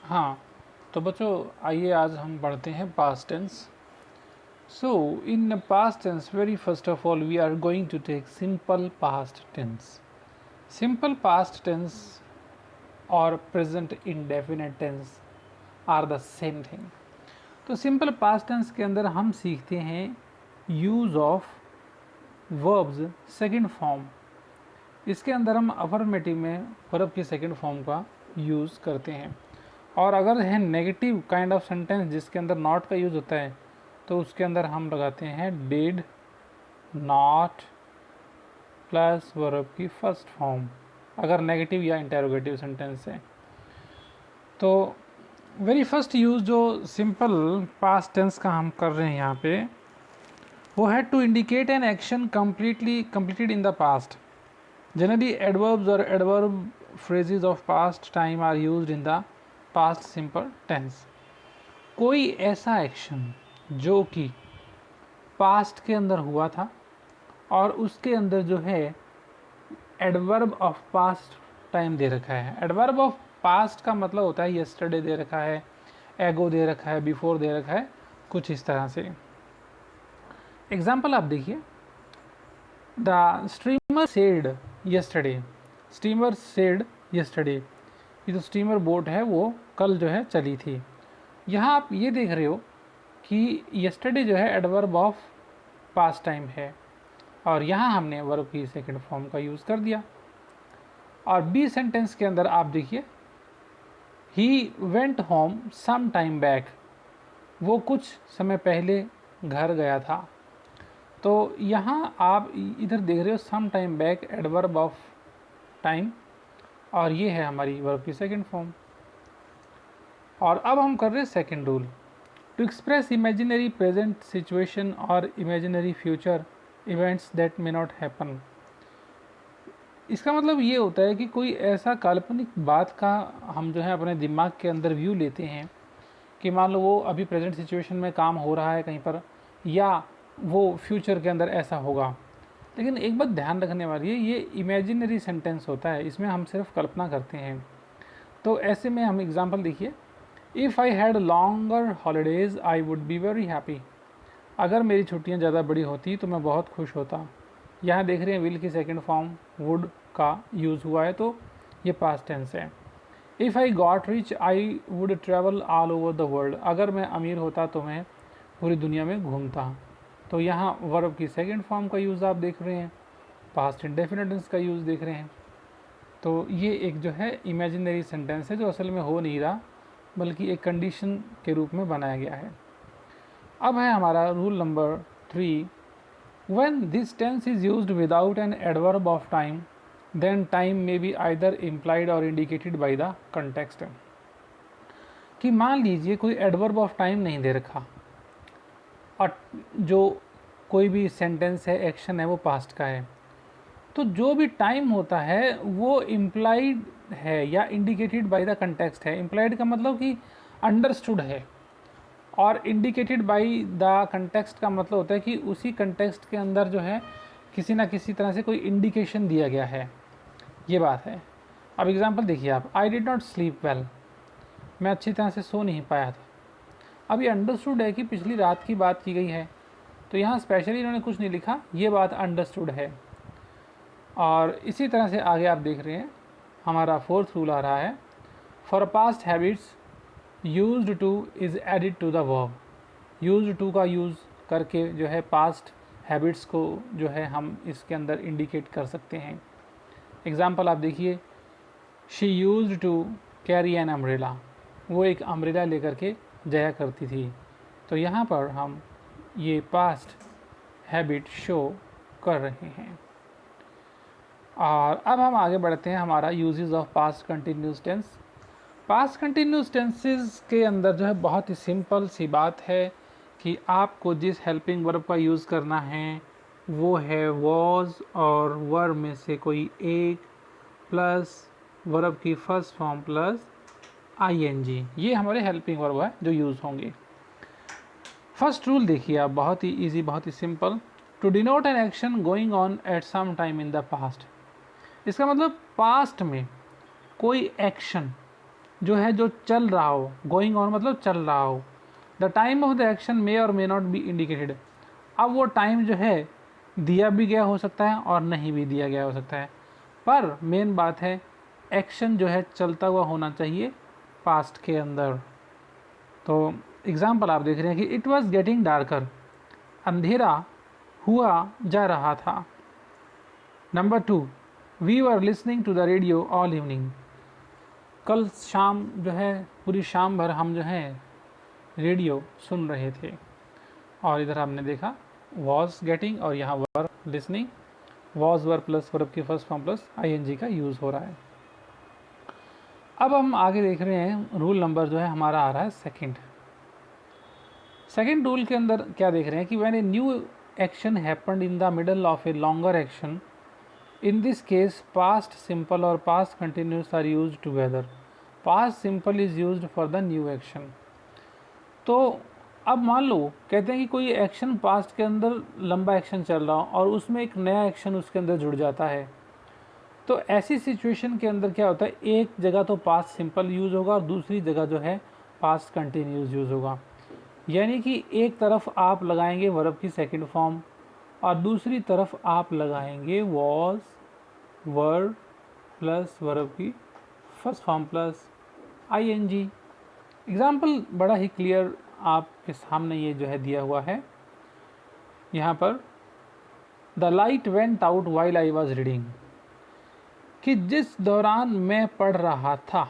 हाँ, तो बच्चों आइए आज हम पढ़ते हैं past tense. So in past tense very first of all we are going to take simple past tense. Simple past tense और present indefinite tense are the same thing. तो सिंपल पास्ट टेंस के अंदर हम सीखते हैं use of verbs second form. इसके अंदर हम अफर्मेटिव में वर्ब के सेकंड फॉर्म का यूज़ करते हैं। और अगर है नेगेटिव काइंड ऑफ सेंटेंस जिसके अंदर नॉट का यूज़ होता है तो उसके अंदर हम लगाते हैं डिड नॉट प्लस वर्ब की फर्स्ट फॉर्म, अगर नेगेटिव या इंटेरोगेटिव सेंटेंस है। तो वेरी फर्स्ट यूज़ जो सिंपल पास्ट टेंस का हम कर रहे हैं यहाँ पे, वो है to indicate an action completed in the past. Generally, adverbs or adverb phrases of past time are used in the past simple tense. कोई ऐसा एक्शन जो कि पास्ट के अंदर हुआ था और उसके अंदर जो है एडवर्ब ऑफ पास्ट टाइम दे रखा है। एडवर्ब ऑफ पास्ट का मतलब होता है यस्टरडे दे रखा है, एगो दे रखा है, बिफोर दे रखा है, कुछ इस तरह से। एग्जाम्पल आप देखिए, the streamer said yesterday. Steamer said yesterday, ये जो स्टीमर बोट है वो कल जो है चली थी। यहाँ आप ये देख रहे हो कि यस्टरडे जो है एडवर्ब ऑफ पास्ट टाइम है और यहाँ हमने वर्ब की सेकंड फॉर्म का यूज़ कर दिया। और बी सेंटेंस के अंदर आप देखिए, he went home some time back, वो कुछ समय पहले घर गया था। तो यहाँ आप इधर देख रहे हो some time back adverb of time और ये है हमारी वर्ब की सेकंड फॉर्म। और अब हम कर रहे हैं second rule, to express imaginary present situation और imaginary future events that may not happen. इसका मतलब ये होता है कि कोई ऐसा काल्पनिक बात का हम जो है अपने दिमाग के अंदर व्यू लेते हैं कि मान लो वो अभी प्रेजेंट सिचुएशन में काम हो रहा है कहीं पर, या वो फ्यूचर के अंदर ऐसा होगा। लेकिन एक बात ध्यान रखने वाली है, ये इमेजिनरी सेंटेंस होता है, इसमें हम सिर्फ कल्पना करते हैं। तो ऐसे में हम एग्जांपल देखिए, if I had longer holidays I would be very happy. अगर मेरी छुट्टियां ज़्यादा बड़ी होती तो मैं बहुत खुश होता। यहाँ देख रहे हैं विल की सेकंड फॉर्म वुड का यूज़ हुआ है, तो ये पास्ट टेंस है। If I got rich I would travel all over the world. अगर मैं अमीर होता तो मैं पूरी दुनिया में घूमता। तो यहाँ वर्ब की सेकंड फॉर्म का यूज़ आप देख रहे हैं, पास्ट इंडेफिनिट टेंस का यूज़ देख रहे हैं। तो ये एक जो है इमेजिनरी सेंटेंस है जो असल में हो नहीं रहा, बल्कि एक कंडीशन के रूप में बनाया गया है। अब है हमारा rule number 3, when this tense is used without an adverb of time then time may be either implied or indicated by the context. कि मान लीजिए कोई एडवर्ब ऑफ टाइम नहीं दे रखा और जो कोई भी सेंटेंस है, एक्शन है, वो पास्ट का है, तो जो भी टाइम होता है वो इम्प्लाइड है या इंडिकेटेड बाय द कंटेक्स्ट है। इम्प्लाइड का मतलब कि अंडरस्टूड है, और इंडिकेटेड बाय द कंटेक्स्ट का मतलब होता है कि उसी कंटेक्स्ट के अंदर जो है किसी ना किसी तरह से कोई इंडिकेशन दिया गया है, ये बात है। अब एग्जांपल देखिए आप, I did not sleep well, मैं अच्छी तरह से सो नहीं पाया था। अब ये अंडरस्टूड है कि पिछली रात की बात की गई है, तो यहाँ स्पेशली इन्होंने कुछ नहीं लिखा, ये बात अंडरस्टूड है। और इसी तरह से आगे आप देख रहे हैं हमारा फोर्थ रूल आ रहा है, for past habits used to is added to the verb. Used to का यूज़ करके जो है पास्ट हैबिट्स को जो है हम इसके अंदर इंडिकेट कर सकते हैं। एग्जाम्पल आप देखिए, she used to carry an umbrella, वो एक अम्ब्रेला लेकर के जाया करती थी। तो यहाँ पर हम ये पास्ट हैबिट शो कर रहे हैं। और अब हम आगे बढ़ते हैं हमारा uses of past continuous tense. Past continuous tenses के अंदर जो है बहुत ही सिंपल सी बात है कि आपको जिस हेल्पिंग वर्ब का यूज़ करना है वो है वॉज और वर्ब में से कोई एक प्लस वर्ब की फर्स्ट फॉर्म प्लस आईएनजी, ये हमारे हेल्पिंग वर्ब है जो यूज़ होंगे। फर्स्ट रूल देखिए आप, बहुत ही इजी, बहुत ही simple, to denote an action going on at some time in the past. इसका मतलब पास्ट में कोई एक्शन जो है जो चल रहा हो, गोइंग ऑन मतलब चल रहा हो। The time of the action may और मे नॉट बी इंडिकेटेड। अब वो टाइम जो है दिया भी गया हो सकता है और नहीं भी दिया गया हो सकता है, पर मेन बात है एक्शन जो है चलता हुआ होना चाहिए पास्ट के अंदर। तो एग्जाम्पल आप देख रहे हैं कि इट वॉज गेटिंग डार्कर, अंधेरा हुआ जा रहा था। Number 2, we were listening to the radio all evening. कल शाम जो है पूरी शाम भर हम जो है रेडियो सुन रहे थे। और इधर हमने देखा वॉज गेटिंग और यहाँ वर listening, was were plus verb की फर्स्ट फॉर्म प्लस आईएनजी का यूज़ हो रहा है। अब हम आगे देख रहे हैं रूल नंबर जो है हमारा आ रहा है सेकंड रूल के अंदर क्या देख रहे हैं कि when a new action happened in the middle of a longer action, in this case past simple और past continuous are used together. Past simple is used for the new action. तो अब मान लो कहते हैं कि कोई एक्शन पास्ट के अंदर लंबा एक्शन चल रहा हो और उसमें एक नया एक्शन उसके अंदर जुड़ जाता है, तो ऐसी सिचुएशन के अंदर क्या होता है, एक जगह तो पास्ट सिंपल यूज़ होगा और दूसरी जगह जो है पास्ट कंटिन्यूस यूज़ होगा। यानी कि एक तरफ आप लगाएंगे वर्ब की सेकंड फॉर्म और दूसरी तरफ आप लगाएंगे वॉज वर्ब प्लस वर्ब की first form plus ING. Example बड़ा ही क्लियर आपके सामने ये जो है दिया हुआ है यहाँ पर, the light went out while I was reading, कि जिस दौरान मैं पढ़ रहा था।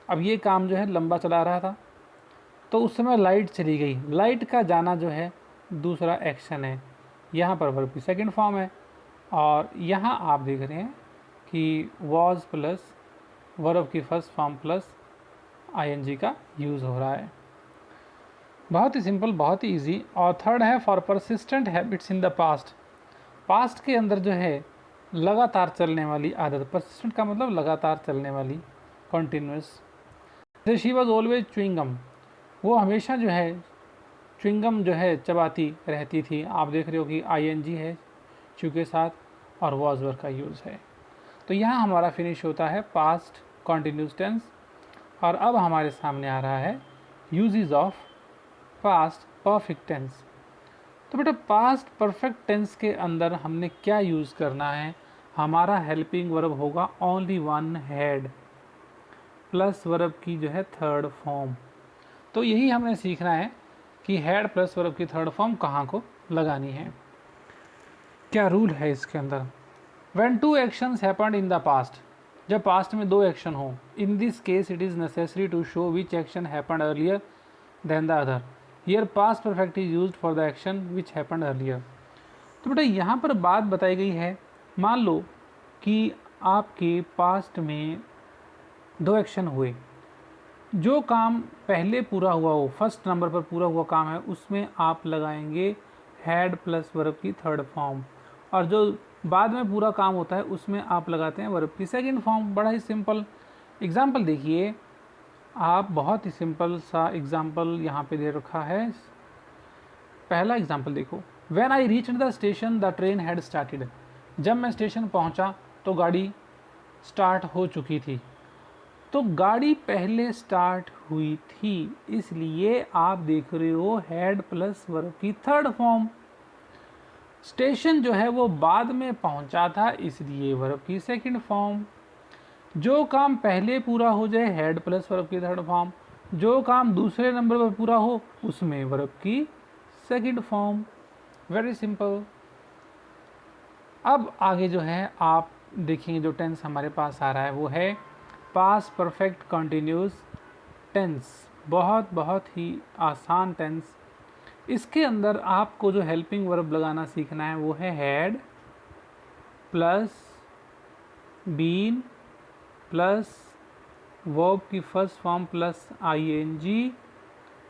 अब ये काम जो है लंबा चला रहा था तो उस समय लाइट चली गई। लाइट का जाना जो है दूसरा एक्शन है, यहाँ पर वर्ब की सेकंड फॉर्म है और यहाँ आप देख रहे हैं कि वॉज प्लस वर्ब की फर्स्ट फॉर्म प्लस आईएनजी का यूज़ हो रहा है। बहुत ही सिंपल, बहुत ही इजी। और थर्ड है for persistent habits in the past. Past के अंदर जो है लगातार चलने वाली आदत, परसिस्टेंट का मतलब लगातार चलने वाली, कॉन्टिन्यूस। जैसे शी वॉज ऑलवेज च्युइंगम, वो हमेशा जो है च्युइंगम जो है चबाती रहती थी। आप देख रहे हो कि आईएनजी है च्यू के साथ और वॉज वर्ब का यूज़ है। तो यहाँ हमारा फिनिश होता है पास्ट कॉन्टिन्यूस टेंस। और अब हमारे सामने आ रहा है uses of past perfect tense. तो बेटा पास्ट परफेक्ट टेंस के अंदर हमने क्या यूज़ करना है, हमारा हेल्पिंग वर्ब होगा only one had plus verb की जो है थर्ड फॉर्म। तो यही हमने सीखना है कि हैड प्लस वर्ब की थर्ड फॉर्म कहाँ को लगानी है। क्या रूल है इसके अंदर, when two actions happened in the past, जब पास्ट में दो एक्शन हो, in this case it is necessary to show which action happened earlier than the other. Here past perfect is used for the action which happened earlier. तो बेटा यहाँ पर बात बताई गई है, मान लो कि आपके पास्ट में दो एक्शन हुए, जो काम पहले पूरा हुआ हो, फर्स्ट नंबर पर पूरा हुआ काम है, उसमें आप लगाएंगे हैड प्लस वर्ब की थर्ड फॉर्म, और जो बाद में पूरा काम होता है उसमें आप लगाते हैं वर्ब की सेकंड फॉर्म। बड़ा ही सिंपल एग्जाम्पल देखिए आप, बहुत ही सिंपल सा एग्जाम्पल यहाँ पे दे रखा है। पहला एग्जाम्पल देखो, when I reached the station the train had started. जब मैं स्टेशन पहुँचा तो गाड़ी स्टार्ट हो चुकी थी। तो गाड़ी पहले स्टार्ट हुई थी, इसलिए आप देख रहे हो हैड प्लस वर्ब की थर्ड फॉर्म। स्टेशन जो है वो बाद में पहुंचा था, इसलिए वर्ब की सेकंड फॉर्म। जो काम पहले पूरा हो जाए हैड प्लस वर्ब की थर्ड फॉर्म, जो काम दूसरे नंबर पर पूरा हो उसमें वर्ब की सेकंड फॉर्म। Very simple. अब आगे जो है आप देखेंगे जो टेंस हमारे पास आ रहा है वो है पास्ट परफेक्ट कंटिन्यूस टेंस। बहुत ही आसान टेंस। इसके अंदर आपको जो हेल्पिंग वर्ब लगाना सीखना है वो है had plus been plus verb की फर्स्ट फॉर्म प्लस आईएनजी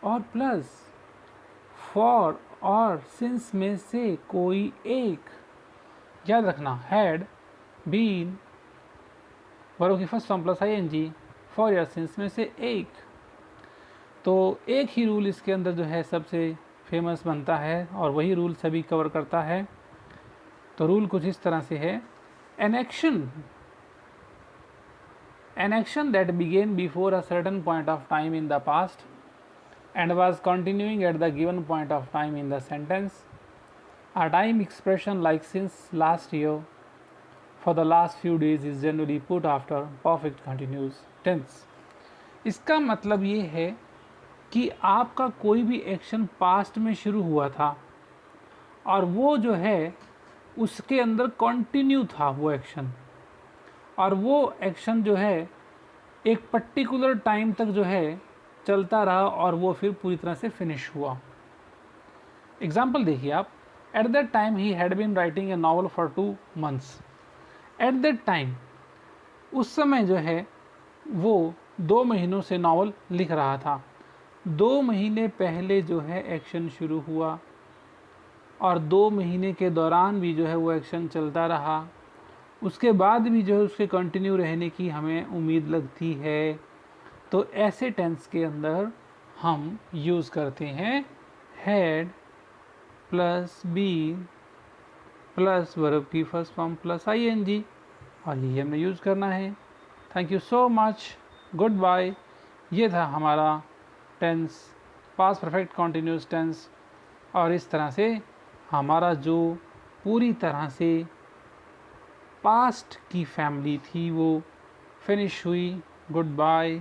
और प्लस फॉर और सिंस में से कोई एक। याद रखना हैड बीन वर्ब की first form plus ING for या सिंस में से एक। तो एक ही रूल इसके अंदर जो है सबसे फेमस बनता है और वही रूल सभी कवर करता है। तो रूल कुछ इस तरह से है, N An action that began before a certain point of time in the past and was continuing at the given point of time in the sentence. A time expression like since last year for the last few days is generally put after perfect continuous tense. इसका मतलब ये है कि आपका कोई भी action past में शुरू हुआ था और वो जो है उसके अंदर कंटिन्यू था वो एक्शन, और वो एक्शन जो है एक पर्टिकुलर टाइम तक जो है चलता रहा और वो फिर पूरी तरह से फिनिश हुआ. एग्जाम्पल देखिए आप. At that time he had been writing a novel for 2 months. At that time, उस समय जो है वो 2 महीनों से नावल लिख रहा था. 2 महीने पहले जो है एक्शन शुरू हुआ और 2 महीने के दौरान भी जो है वो एक्शन चलता रहा. उसके बाद भी जो है उसके कंटिन्यू रहने की हमें उम्मीद लगती है. तो ऐसे टेंस के अंदर हम यूज़ करते हैं had plus been plus verb की फर्स्ट फॉर्म प्लस ING, और यही हमने यूज़ करना है. Thank you so much. Good bye. ये था हमारा tense, past perfect continuous tense, और इस तरह से हमारा जो पूरी तरह से पास्ट की फैमिली थी वो फिनिश हुई. Good bye.